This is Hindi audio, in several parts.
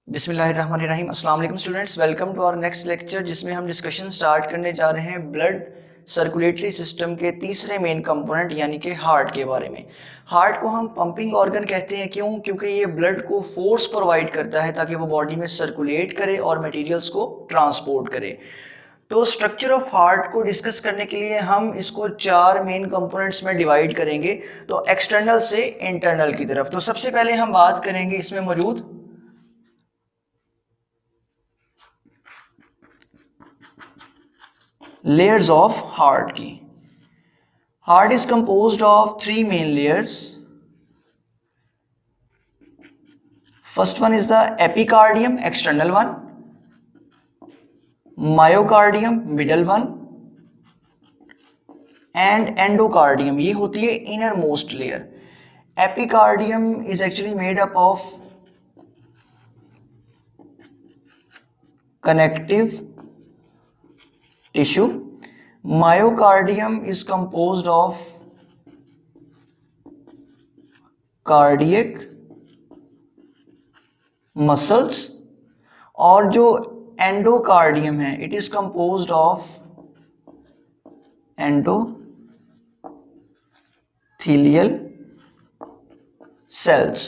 बिस्मिल्लाहिर्रहमानिर्रहीम। अस्सलाम वालेकुम students, welcome to our next lecture जिसमें हम डिस्कशन स्टार्ट करने जा रहे हैं ब्लड सर्कुलेटरी सिस्टम के तीसरे मेन कंपोनेंट यानी कि हार्ट के बारे में। हार्ट को हम पंपिंग ऑर्गन कहते हैं, क्यों? क्योंकि ये ब्लड को फोर्स प्रोवाइड करता है ताकि वो बॉडी में सर्कुलेट करे और मटेरियल्स को ट्रांसपोर्ट करे। तो स्ट्रक्चर ऑफ हार्ट को डिस्कस करने के लिए हम इसको चार मेन कंपोनेंट्स में डिवाइड करेंगे, तो एक्सटर्नल से इंटरनल की तरफ। तो सबसे पहले हम बात करेंगे इसमें मौजूद लेयर्स ऑफ हार्ट की। Heart is composed of three main layers. First one is the epicardium, external one, myocardium, middle one, and endocardium, ये होती है inner most layer. Epicardium is actually made up of connective tissue. Myocardium is composed of cardiac muscles और जो एंडोकार्डियम है it is composed of endothelial cells.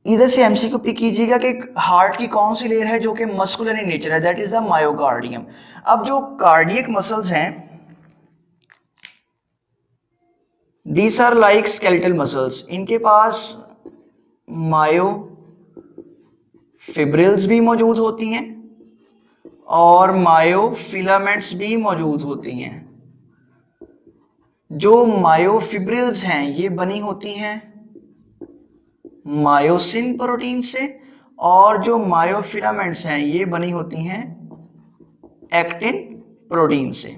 इधर से एमसीक्यू पिक कीजिएगा कि हार्ट की कौन सी लेयर है जो कि मस्कुलर इन नेचर है, दैट इज द मायोकार्डियम। अब जो कार्डियक मसल्स हैं these are like skeletal muscles, इनके पास मायोफिब्रिल्स भी मौजूद होती हैं और मायोफिलामेंट्स भी मौजूद होती हैं। जो मायोफिब्रिल्स हैं ये बनी होती हैं मायोसिन प्रोटीन से और जो मायोफिलामेंट्स हैं ये बनी होती हैं एक्टिन प्रोटीन से।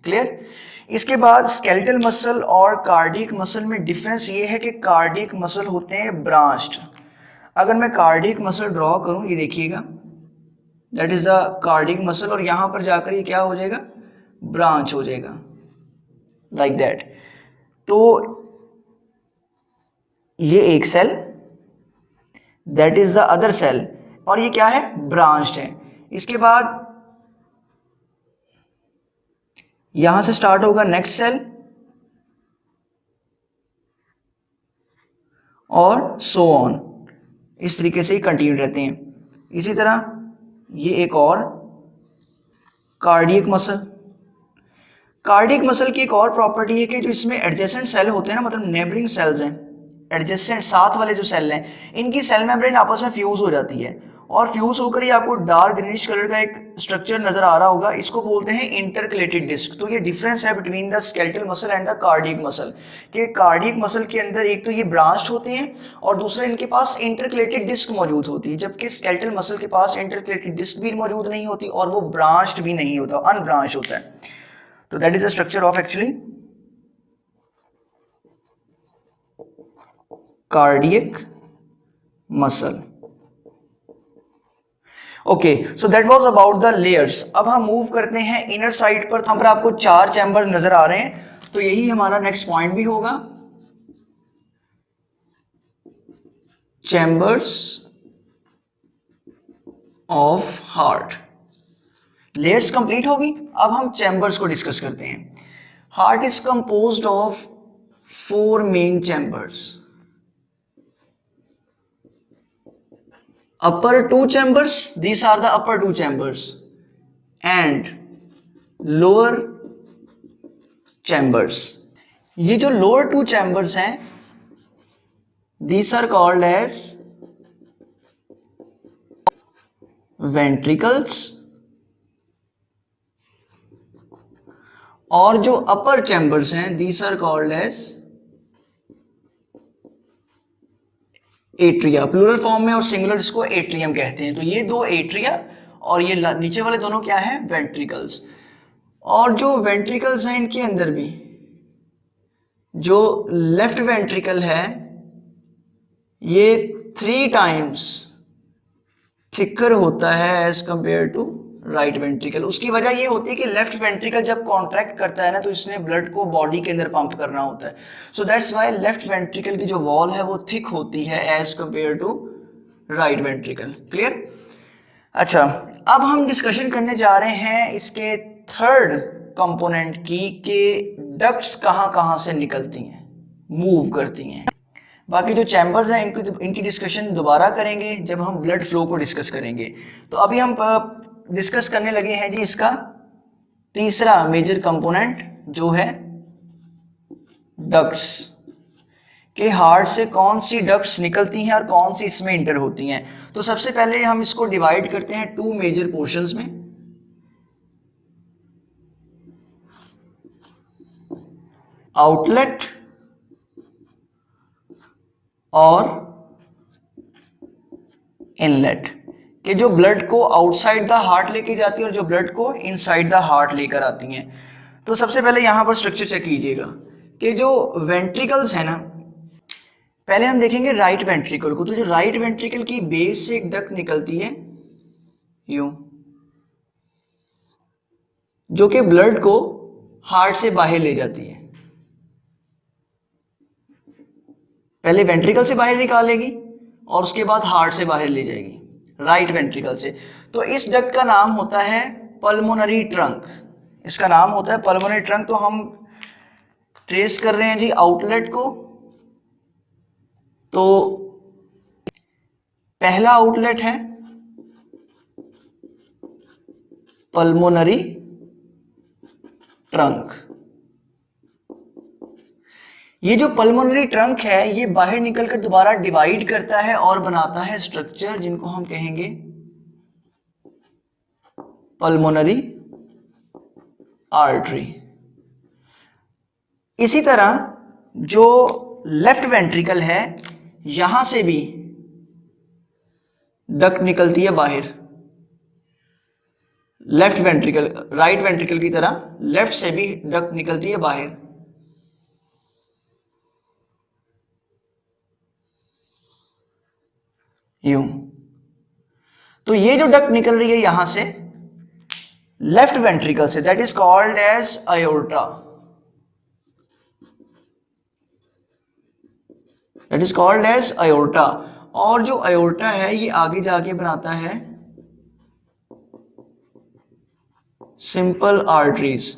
क्लियर? इसके बाद स्केलेटल मसल और कार्डियक मसल में डिफरेंस ये है कि कार्डियक मसल होते हैं ब्रांच्ड। अगर मैं कार्डियक मसल ड्रॉ करूं, ये देखिएगा that is the cardiac muscle, और यहां पर जाकर ये क्या हो जाएगा, ब्रांच हो जाएगा लाइक दैट। तो ये एक cell, that is the other cell, और ये क्या है, ब्रांच्ड है। इसके बाद यहां से स्टार्ट होगा नेक्स्ट सेल और सो ऑन, इस तरीके से ही कंटिन्यू रहते हैं। इसी तरह ये एक और कार्डियक मसल। कार्डियक मसल की एक और प्रॉपर्टी है कि जो इसमें एडजेसेंट सेल होते हैं ना, मतलब नेबरिंग सेल्स हैं, एडजेसेंट साथ वाले जो सेल हैं, इनकी सेल मेम्ब्रेन आपस में फ्यूज हो जाती है और फ्यूज होकर ही आपको डार्क ग्रीनिश कलर का एक स्ट्रक्चर नजर आ रहा होगा, इसको बोलते हैं इंटरकलेटेड डिस्क। तो ये डिफरेंस है between the skeletal muscle and the cardiac muscle, कि कार्डियक मसल के अंदर एक तो ये ब्रांच्ड होते हैं और दूसरा इनके पास इंटरकलेटेड डिस्क मौजूद होती है, जबकि स्केलेटल मसल के पास इंटरकलेटेड डिस्क भी मौजूद नहीं होती और वो ब्रांच्ड भी नहीं होता, अनब्रांच होता है। तो that is the structure of actually cardiac muscle. Okay, so that was about the layers. अब हम मूव करते हैं इनर साइड पर। यहाँ पर आपको चार चैम्बर नजर आ रहे हैं, तो यही हमारा नेक्स्ट पॉइंट भी होगा, chambers of heart. Layers complete होगी, अब हम चैम्बर्स को डिस्कस करते हैं। Heart is composed of four main chambers. upper two chambers, these are the upper two chambers, and lower chambers। ये जो lower two chambers हैं these are called as ventricles, और जो upper chambers हैं these are called as atria. Plural form में और सिंगुलर इसको एट्रियम कहते हैं। तो ये दो एट्रिया और ये नीचे वाले दोनों क्या है, वेंट्रिकल्स। और जो वेंट्रिकल्स हैं इनके अंदर भी जो लेफ्ट वेंट्रिकल है ये 3 टाइम्स थिकर होता है as compare to right ventricle. उसकी वजह ये होती है कि लेफ्ट वेंट्रिकल जब कॉन्ट्रैक्ट करता है ना, तो इसने ब्लड को बॉडी के अंदर पंप करना होता है। So that's why left ventricle की जो वॉल है वो थिक होती है as compare to right ventricle. Clear? अच्छा, अब हम डिस्कशन करने जा रहे हैं इसके थर्ड कंपोनेंट की कि डक्ट्स कहाँ से निकलती हैं, मूव करती हैं। बाकी जो चैम्बर्स हैं इनकी डिस्कशन दोबारा करेंगे जब हम ब्लड फ्लो को डिस्कस करेंगे। तो अभी हम डिस्कस करने लगे हैं जी इसका तीसरा मेजर कंपोनेंट जो है डक्ट्स, कि हार्ट से कौन सी डक्ट्स निकलती हैं और कौन सी इसमें इंटर होती हैं। तो सबसे पहले हम इसको डिवाइड करते हैं टू मेजर पोर्शंस में। आउटलेट और इनलेट, कि जो ब्लड को आउटसाइड द हार्ट लेके जाती है और जो ब्लड को इनसाइड द हार्ट लेकर आती हैं। तो सबसे पहले यहां पर स्ट्रक्चर चेक कीजिएगा कि जो वेंट्रिकल्स है ना, पहले हम देखेंगे राइट वेंट्रिकल को। तो जो राइट वेंट्रिकल की बेस से एक डक्ट निकलती है यूं, जो कि ब्लड को हार्ट से बाहर ले जाती है। पहले वेंट्रिकल से बाहर निकालेगी और उसके बाद हार्ट से बाहर ले जाएगी, राइट वेंट्रिकल से। तो इस डक्ट का नाम होता है पल्मोनरी ट्रंक। इसका नाम होता है पल्मोनरी ट्रंक। तो हम ट्रेस कर रहे हैं जी आउटलेट को। तो पहला आउटलेट है पल्मोनरी ट्रंक। ये जो पल्मोनरी ट्रंक है ये बाहर निकलकर दोबारा डिवाइड करता है और बनाता है स्ट्रक्चर जिनको हम कहेंगे पल्मोनरी आर्टरी। इसी तरह जो लेफ्ट वेंट्रिकल है यहां से भी डक्ट निकलती है बाहर, लेफ्ट वेंट्रिकल, राइट वेंट्रिकल की तरह लेफ्ट से भी डक्ट निकलती है बाहर। यूं। तो ये जो डक्ट निकल रही है यहां से लेफ्ट वेंट्रिकल से, that is called as aorta. That is called as aorta. और जो अयोर्टा है ये आगे जाके बनाता है सिंपल आर्टरीज।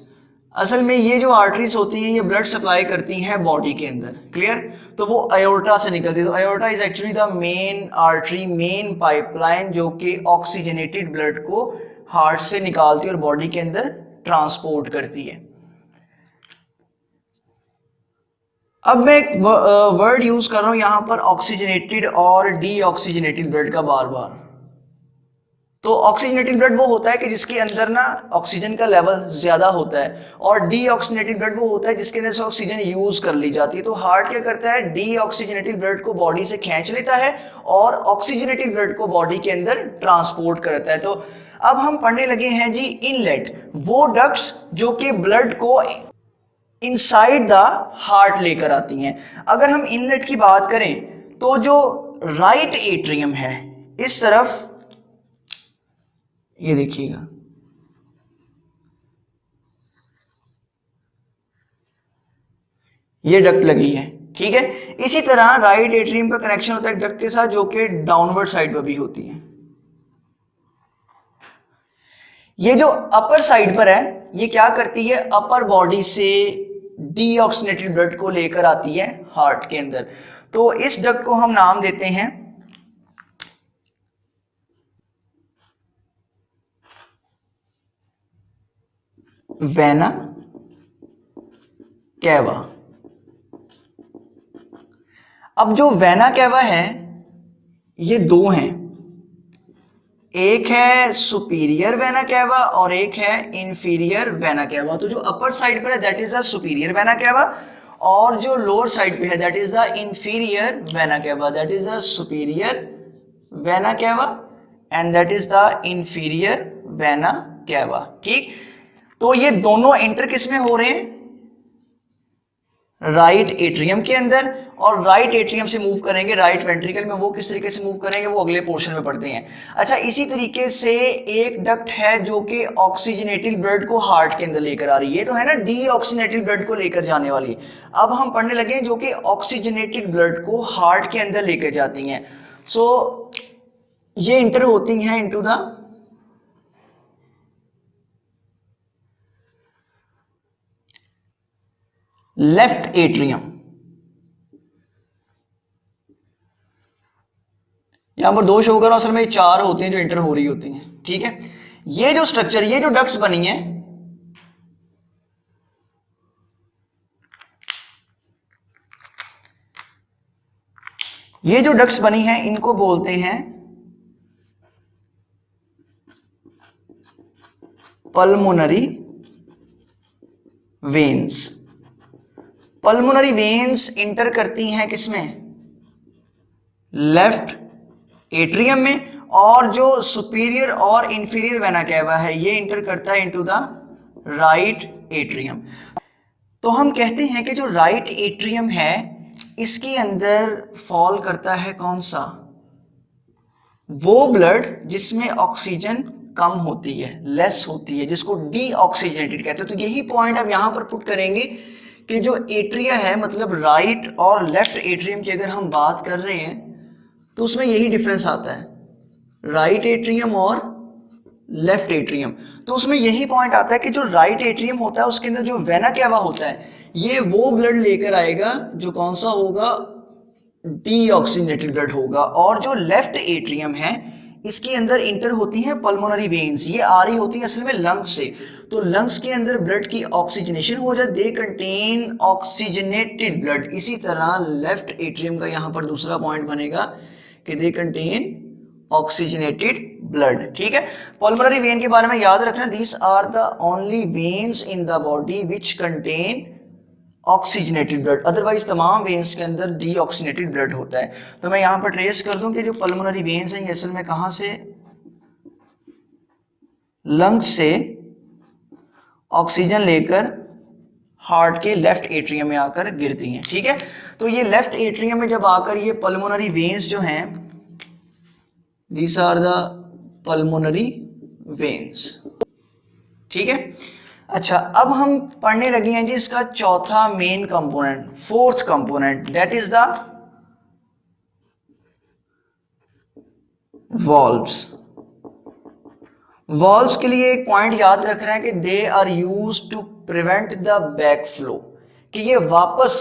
असल में ये जो आर्टरीज होती हैं ये ब्लड सप्लाई करती हैं बॉडी के अंदर। क्लियर? तो वो अयोर्टा से निकलती है। तो aorta is actually the main artery, main pipeline जो कि ऑक्सीजनेटेड ब्लड को हार्ट से निकालती है और बॉडी के अंदर ट्रांसपोर्ट करती है। अब मैं एक वर्ड यूज कर रहा हूं यहां पर ऑक्सीजनेटेड और डीऑक्सीजनेटेड ब्लड का बार बार। तो ऑक्सीजनेटेड ब्लड वो होता है कि जिसके अंदर ना ऑक्सीजन का लेवल ज्यादा होता है, और डीऑक्सीजनेटेड ब्लड वो होता है जिसके अंदर से ऑक्सीजन यूज कर ली जाती है। तो हार्ट क्या करता है, डीऑक्सीजनेटेड ब्लड को बॉडी से खींच लेता है और ऑक्सीजनेटेड ब्लड को बॉडी के अंदर ट्रांसपोर्ट करता है। तो अब हम पढ़ने लगे हैं जी इनलेट, वो डक्ट्स जो कि ब्लड को इनसाइड द हार्ट लेकर आती हैं। अगर हम इनलेट की बात करें तो जो राइट एट्रियम है इस तरफ, ये देखिएगा, ये डक्ट लगी है, ठीक है। इसी तरह राइट एट्रियम का कनेक्शन होता है डक्ट के साथ जो कि डाउनवर्ड साइड पर भी होती है। ये जो अपर साइड पर है ये क्या करती है, अपर बॉडी से डीऑक्सीजनेटेड ब्लड को लेकर आती है हार्ट के अंदर। तो इस डक्ट को हम नाम देते हैं वेना कैवा। अब जो वेना कैवा है ये दो हैं, एक है सुपीरियर वेना कैवा और एक है इंफीरियर वेना कैवा। तो जो अपर साइड पर है that is the superior vena cava, और जो लोअर साइड पे है that is the inferior vena cava. That is the superior vena cava and that is the inferior vena cava. ठीक, तो ये दोनों इंटर किस में हो रहे हैं, राइट एट्रियम के अंदर, और राइट एट्रियम से मूव करेंगे राइट वेंट्रिकल में। वो किस तरीके से मूव करेंगे वो अगले पोर्शन में पढ़ते हैं। अच्छा, इसी तरीके से एक डक्ट है जो कि ऑक्सीजनेटेड ब्लड को हार्ट के अंदर लेकर आ रही है, तो है ना डीऑक्सीजनेटेड ब्लड को लेकर जाने वाली। अब हम पढ़ने लगे जो कि ऑक्सीजनेटेड ब्लड को हार्ट के अंदर लेकर जाती हैं। सो ये इंटर होती हैं इनटू द लेफ्ट एट्रियम। यहां पर 2 शो कर रहा हूं, असल में 4 होती हैं जो इंटर हो रही होती हैं, ठीक है। ये जो स्ट्रक्चर, ये जो डक्ट्स बनी है, ये जो डक्ट्स बनी हैं इनको बोलते हैं pulmonary veins. Pulmonary veins inter करती हैं किसमें? लेफ्ट एट्रियम में, और जो सुपीरियर और इंफीरियर वेना कैवा है ये इंटर करता है इनटू द राइट एट्रियम। तो हम कहते हैं कि जो राइट एट्रियम है इसके अंदर फॉल करता है कौन सा? वो ब्लड जिसमें ऑक्सीजन कम होती है, लेस होती है, जिसको डीऑक्सीजनेटेड कहते हैं। तो यही पॉइंट अब यहां पर पुट करेंगे कि जो एट्रिया है, मतलब राइट और लेफ्ट एट्रियम की अगर हम बात कर रहे हैं तो उसमें यही डिफरेंस आता है, राइट एट्रियम और लेफ्ट एट्रियम। तो उसमें यही पॉइंट आता है कि जो राइट एट्रियम होता है उसके अंदर जो वेना कैवा होता है ये वो ब्लड लेकर आएगा जो कौन सा होगा? डीऑक्सीजनेटेड ब्लड होगा। और जो लेफ्ट एट्रियम है इसके अंदर इंटर होती हैं पल्मोनरी वेन्स, ये आ रही होती है असल में लंग्स से। तो लंग्स के अंदर ब्लड की ऑक्सीजनेशन हो जाए, दे कंटेन ऑक्सीजनेटेड ब्लड। इसी तरह लेफ्ट एट्रियम का यहां पर दूसरा पॉइंट बनेगा कि दे कंटेन ऑक्सीजनेटेड ब्लड, ठीक है। पल्मोनरी वेन के बारे में याद रखना, these are the only veins in the body which contain oxygenated blood, otherwise तमाम वेन्स के अंदर डीऑक्सीजनेटेड ब्लड होता है। तो मैं यहां पर ट्रेस कर दूं कि जो पल्मोनरी वेन्स हैं ये असल में कहां से? लंग्स से ऑक्सीजन लेकर हार्ट के लेफ्ट एट्रियम में आकर गिरती हैं, ठीक है। तो ये लेफ्ट एट्रियम में जब आकर ये पल्मोनरी वेन्स जो हैं, these are the pulmonary veins, ठीक है। अच्छा, अब हम पढ़ने लगे हैं जी इसका चौथा main component, fourth component, that is the valves. Valves के लिए एक पॉइंट याद रख रहे हैं कि they are used to prevent the back flow, कि ये वापस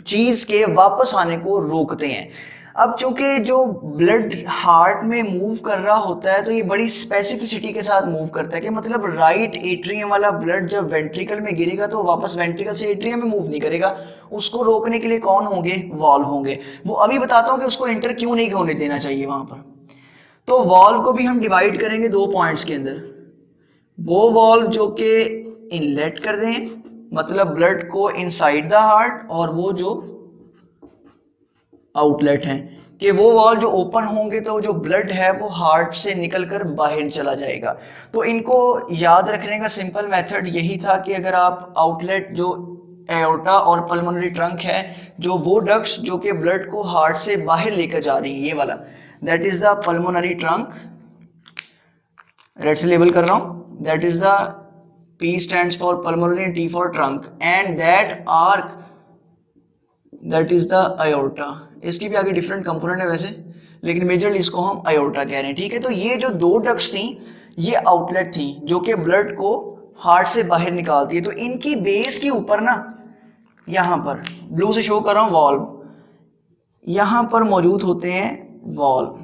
चीज के वापस आने को रोकते हैं। अब चूंकि जो ब्लड हार्ट में मूव कर रहा होता है तो ये बड़ी स्पेसिफिसिटी के साथ मूव करता है, कि मतलब राइट एट्रियम वाला ब्लड जब वेंट्रिकल में गिरेगा तो वापस वेंट्रिकल से एट्रियम में मूव नहीं करेगा। उसको रोकने के लिए कौन होंगे? वॉल्व होंगे। वो अभी बताता हूं कि उसको इंटर क्यों नहीं होने देना चाहिए वहां पर। तो वॉल्व को भी हम डिवाइड करेंगे 2 पॉइंट्स के अंदर। वो वॉल्व जो कि इनलेट कर दें, मतलब ब्लड को इनसाइड द हार्ट, और वो जो आउटलेट हैं, कि वो वॉल्व जो ओपन होंगे तो जो ब्लड है वो हार्ट से निकलकर बाहर चला जाएगा। तो इनको याद रखने का सिंपल मेथड यही था कि अगर आप आउटलेट जो एओर्टा और पल्मोनरी ट्रंक है, जो वो डक्ट्स जो कि ब्लड को हार्ट से बाहर लेकर जा रही है, ये वाला, that is the pulmonary trunk. Red से लेबल कर रहा हूं, that is the P stands for pulmonary and T for trunk, and that arc that is the aorta। इसकी भी आगे डिफरेंट कंपोनेंट है वैसे, लेकिन मेजरली इसको हम aorta कह रहे हैं, ठीक है। तो ये जो 2 डक्ट्स थी ये आउटलेट थी जो कि ब्लड को हार्ट से बाहर निकालती है। तो इनकी बेस के ऊपर ना, यहां पर ब्लू से शो कर रहा हूं वॉल्व, यहां पर मौजूद होते हैं वॉल्व,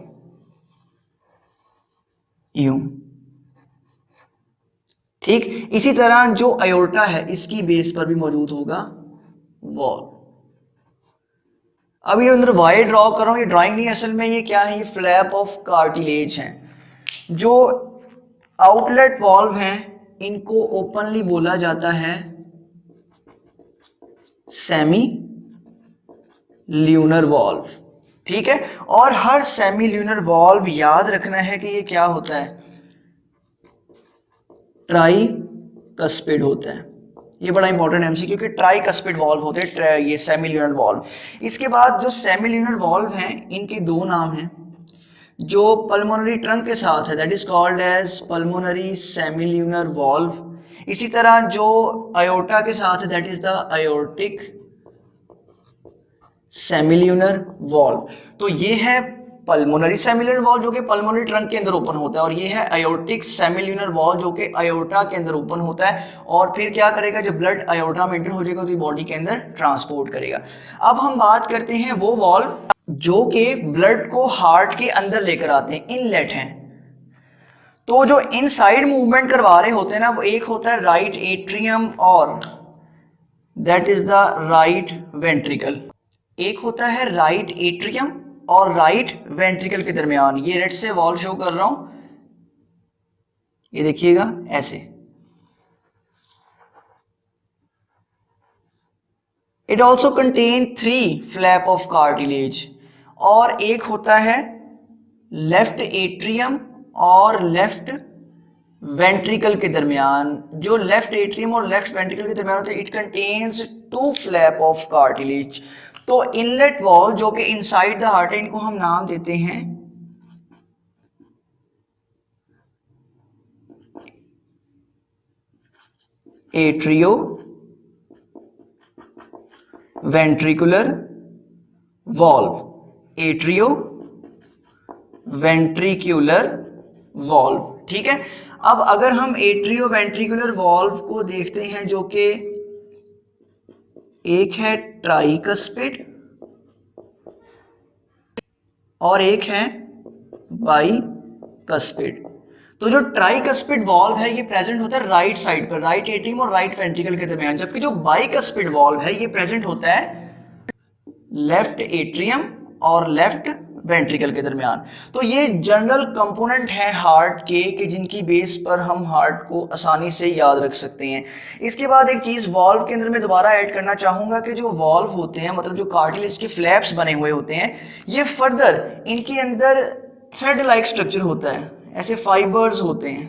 यूं, ठीक। इसी तरह जो अयोर्टा है इसकी बेस पर भी मौजूद होगा वॉल्व। अब ये अंदर वाई ड्रॉ कर रहा हूं, ये ड्राइंग नहीं, असल में ये क्या है? ये फ्लैप ऑफ कार्टिलेज है। जो आउटलेट वॉल्व हैं इनको ओपनली बोला जाता है सेमी ल्यूनर वॉल्व, ठीक है। और हर सेमी ल्यूनर वॉल्व याद रखना है कि ये क्या होता है? ट्राई कस्पिड होता है। ये बड़ा इंपॉर्टेंट एमसीक्यू, क्योंकि ट्राई कस्पिड वॉल्व होते हैं ये सेमील्यूनर वॉल्व। इसके बाद जो सेमील्यूनर वॉल्व हैं इनके 2 नाम हैं। जो पल्मोनरी ट्रंक के साथ है that is called as pulmonary semilunar valve. इसी तरह जो अयोर्टा के साथ है that is the aortic semilunar valve. तो ये है पल्मोनरी सेमिलुनर वॉल्व जो कि पल्मोनरी ट्रंक के अंदर ओपन होता है, और ये है आयोटिक सेमिलुनर वॉल्व जो कि आयोटा के अंदर ओपन होता है, और फिर क्या करेगा, जब ब्लड आयोटा में एंटर हो जाएगा तो बॉडी के अंदर ट्रांसपोर्ट करेगा। अब हम बात करते हैं वो वॉल्व जो कि ब्लड को हार्ट के अंदर लेकर आते हैं, इनलेट हैं। तो जो इनसाइड मूवमेंट करवा रहे होते हैं ना, वो एक होता है राइट एट्रियम और that is the right ventricle. एक होता है राइट एट्रियम और राइट वेंट्रिकल के दरमियान। ये रेड से वॉल्व शो कर रहा हूं, ये देखिएगा ऐसे। It also contain 3 flap of cartilage. और एक होता है लेफ्ट एट्रियम और लेफ्ट वेंट्रिकल के दरमियान। जो लेफ्ट एट्रियम और लेफ्ट वेंट्रिकल के दरमियान होता है, it contains 2 flap of cartilage. तो इनलेट वॉल्व जो कि इनसाइड द हार्ट है, इनको हम नाम देते हैं atrio ventricular valve, atrio ventricular valve. ठीक है, अब अगर हम एट्रियो वेंट्रिकुलर वॉल्व को देखते हैं, जो कि एक है ट्राइकस्पिड और एक है बाइकस्पिड। तो जो ट्राइकस्पिड वॉल्व है ये प्रेजेंट होता है राइट साइड पर, राइट एट्रियम और राइट वेंट्रिकल के दरमियान, जबकि जो बाइकस्पिड वॉल्व है ये प्रेजेंट होता है लेफ्ट एट्रियम और लेफ्ट वेंट्रिकल के दरमियान। तो ये जनरल कंपोनेंट है हार्ट के, कि जिनकी बेस पर हम हार्ट को आसानी से याद रख सकते हैं। इसके बाद एक चीज वॉल्व के अंदर मैं दोबारा ऐड करना चाहूंगा कि जो वॉल्व होते हैं, मतलब जो कार्टिलेज के फ्लैप्स बने हुए होते हैं, ये फर्दर इनके अंदर थ्रेड लाइक स्ट्रक्चर होता है, ऐसे फाइबर्स होते हैं,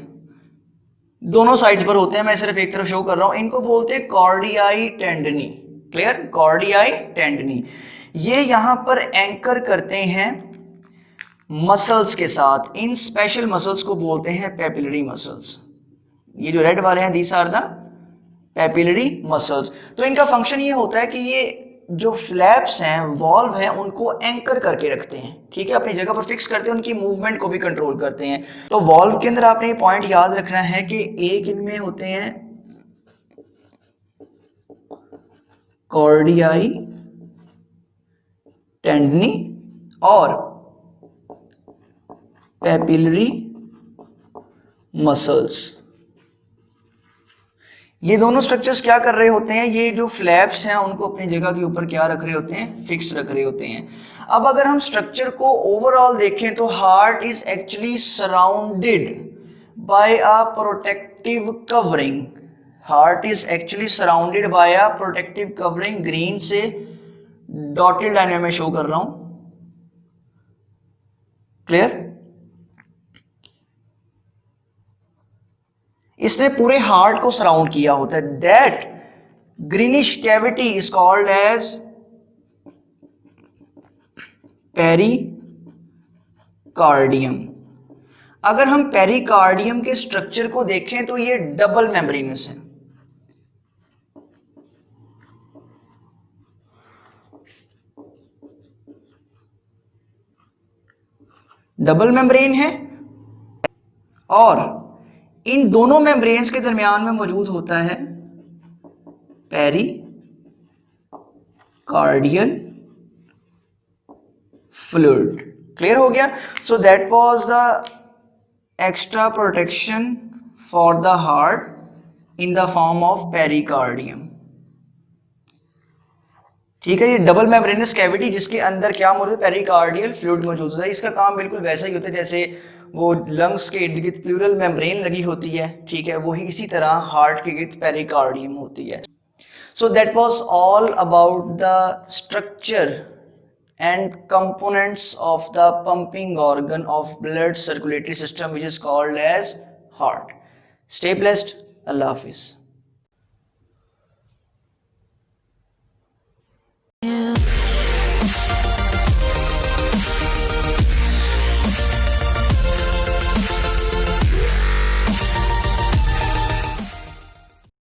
दोनों साइड्स पर होते हैं। मैं सिर्फ एक तरफ शो कर रहा हूं। इनको बोलते हैं chordae tendineae. Clear, chordae tendineae. ये यहां पर एंकर करते हैं मसल्स के साथ। इन स्पेशल मसल्स को बोलते हैं पेपिलरी मसल्स। ये जो रेड वाले हैं, these are the papillary muscles. तो इनका फंक्शन ये होता है कि ये जो फ्लैप्स हैं, वॉल्व हैं, उनको एंकर करके रखते हैं। ठीक है, अपनी जगह पर फिक्स करते हैं, उनकी मूवमेंट को भी कंट्रोल करते हैं। तो वॉल्व के अंदर आपने ये पॉइंट याद रखना है कि एक इनमें होते हैं कॉर्डियाई टेंडनी और पेपिलरी मसल्स। ये दोनों स्ट्रक्चर्स क्या कर रहे होते हैं, ये जो फ्लैप्स हैं उनको अपनी जगह के ऊपर क्या रख रहे होते हैं, फिक्स रख रहे होते हैं। अब अगर हम स्ट्रक्चर को ओवरऑल देखें तो heart is actually surrounded by a protective covering. Heart is actually surrounded by a protective covering. Green से डॉटेड लाइन में शो कर रहा हूं। क्लियर, इसने पूरे हार्ट को सराउंड किया होता है। That greenish cavity is called as pericardium. अगर हम पेरिकार्डियम के स्ट्रक्चर को देखें तो ये डबल मेम्ब्रेनस है। डबल मेम्ब्रेन है, और इन दोनों मेम्ब्रेन्स के दरमियान में मौजूद होता है पेरिकार्डियल फ्लूइड। क्लियर हो गया। So that was the extra protection for the heart in the form of pericardium. ठीक है, ये डबल मेम्ब्रेनस कैविटी जिसके अंदर क्या मौजूद है, पेरिकार्डियल फ्लूइड मौजूद है। इसका काम बिल्कुल वैसा ही होता है जैसे वो लंग्स के इर्द गिर्द प्लूरल मेम्ब्रेन लगी होती है। ठीक है, वही इसी तरह हार्ट के गिर्द पेरिकार्डियम होती है। So that was all about the structure and components of the pumping organ of blood circulatory system which is called as heart. Stay blessed. Allah Hafiz.